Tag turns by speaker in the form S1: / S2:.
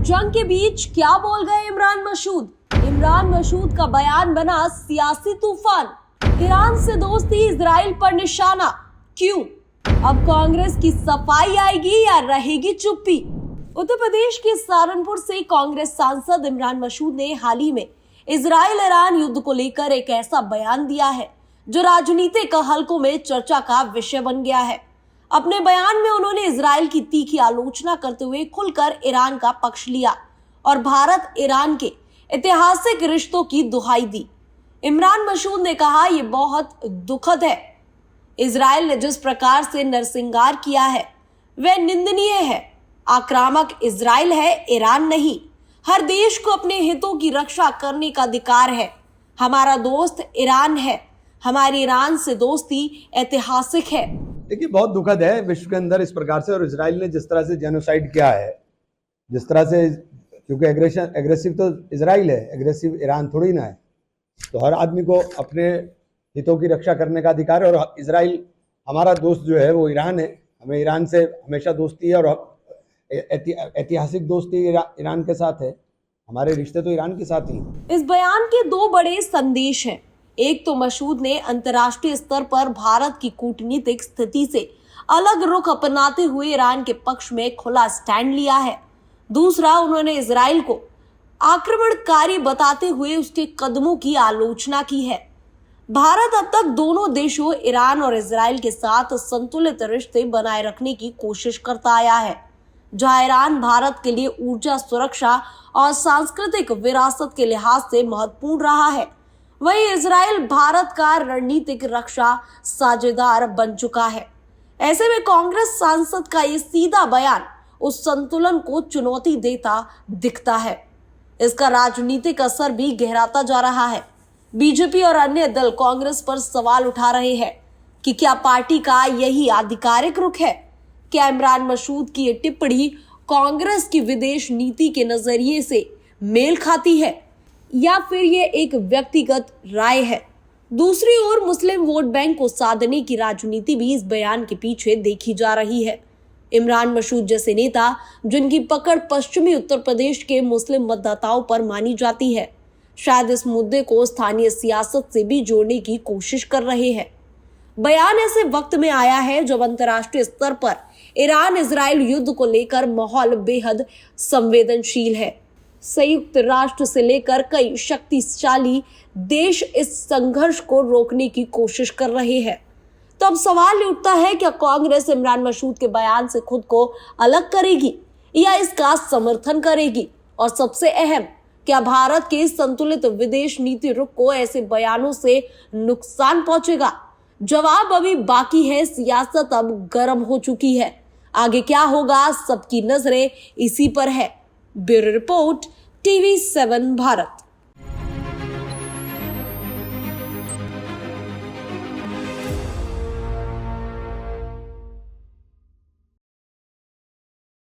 S1: जंग के बीच क्या बोल गए इमरान मसूद? इमरान मसूद का बयान बना सियासी तूफान। ईरान से दोस्ती, इजराइल पर निशाना। क्यों? अब कांग्रेस की सफाई आएगी या रहेगी चुप्पी? उत्तर प्रदेश के सहारनपुर से कांग्रेस सांसद इमरान मसूद ने हाल ही में इजराइल ईरान युद्ध को लेकर एक ऐसा बयान दिया है जो राजनीतिक हलकों में चर्चा का विषय बन गया है। अपने बयान में उन्होंने इजराइल की तीखी आलोचना करते हुए खुलकर ईरान का पक्ष लिया और भारत ईरान के ऐतिहासिक रिश्तों की दुहाई दी। इमरान मसूद ने कहा, यह बहुत दुखद है। इजराइल ने जिस प्रकार से नरसंहार किया है वह निंदनीय है। आक्रामक इजराइल है, ईरान नहीं। हर देश को अपने हितों की रक्षा करने का अधिकार है। हमारा दोस्त ईरान है, हमारी ईरान से दोस्ती ऐतिहासिक है।
S2: देखिए, बहुत दुखद है विश्व के अंदर इस प्रकार से, और इजराइल ने जिस तरह से जेनोसाइड किया है, जिस तरह से, क्योंकि एग्रेसिव तो इजराइल है, एग्रेसिव ईरान थोड़ी ना है। तो हर आदमी को अपने हितों की रक्षा करने का अधिकार है, और इजराइल हमारा दोस्त जो है वो ईरान है। हमें ईरान से हमेशा दोस्ती है और ऐतिहासिक दोस्ती ईरान के साथ है। हमारे रिश्ते तो ईरान के साथ ही।
S1: इस बयान के दो बड़े संदेश हैं। एक तो मसूद ने अंतर्राष्ट्रीय स्तर पर भारत की कूटनीतिक स्थिति से अलग रुख अपनाते हुए ईरान के पक्ष में खुला स्टैंड लिया है। दूसरा, उन्होंने इजराइल को आक्रमणकारी बताते हुए उसके कदमों की आलोचना की है। भारत अब तक दोनों देशों ईरान और इजराइल के साथ संतुलित रिश्ते बनाए रखने की कोशिश करता आया है, जहां ईरान भारत के लिए ऊर्जा सुरक्षा और सांस्कृतिक विरासत के लिहाज से महत्वपूर्ण रहा है, वहीं इजराइल भारत का रणनीतिक रक्षा साझेदार बन चुका है। ऐसे में कांग्रेस सांसद का ये सीधा बयान उस संतुलन को चुनौती देता दिखता है। इसका राजनीतिक असर भी गहराता जा रहा है। बीजेपी और अन्य दल कांग्रेस पर सवाल उठा रहे हैं कि क्या पार्टी का यही आधिकारिक रुख है? क्या इमरान मसूद की ये टिप्पणी कांग्रेस की विदेश नीति के नजरिए से मेल खाती है या फिर ये एक व्यक्तिगत राय है? दूसरी ओर मुस्लिम वोट बैंक को साधने की राजनीति भी इस बयान के पीछे देखी जा रही है। इमरान मसूद जैसे नेता, जिनकी पकड़ पश्चिमी उत्तर प्रदेश के मुस्लिम मतदाताओं पर मानी जाती है, शायद इस मुद्दे को स्थानीय सियासत से भी जोड़ने की कोशिश कर रहे हैं। बयान ऐसे वक्त में आया है जब अंतर्राष्ट्रीय स्तर पर ईरान इजराइल युद्ध को लेकर माहौल बेहद संवेदनशील है। संयुक्त राष्ट्र से लेकर कई शक्तिशाली देश इस संघर्ष को रोकने की कोशिश कर रहे हैं। तो अब सवाल उठता है, क्या कांग्रेस इमरान मसूद के बयान से खुद को अलग करेगी या इसका समर्थन करेगी? और सबसे अहम, क्या भारत के संतुलित विदेश नीति रुख को ऐसे बयानों से नुकसान पहुंचेगा? जवाब अभी बाकी है। सियासत अब गर्म हो चुकी है। आगे क्या होगा, सबकी नजरें इसी पर है। Bureau report, TV7 Bharat.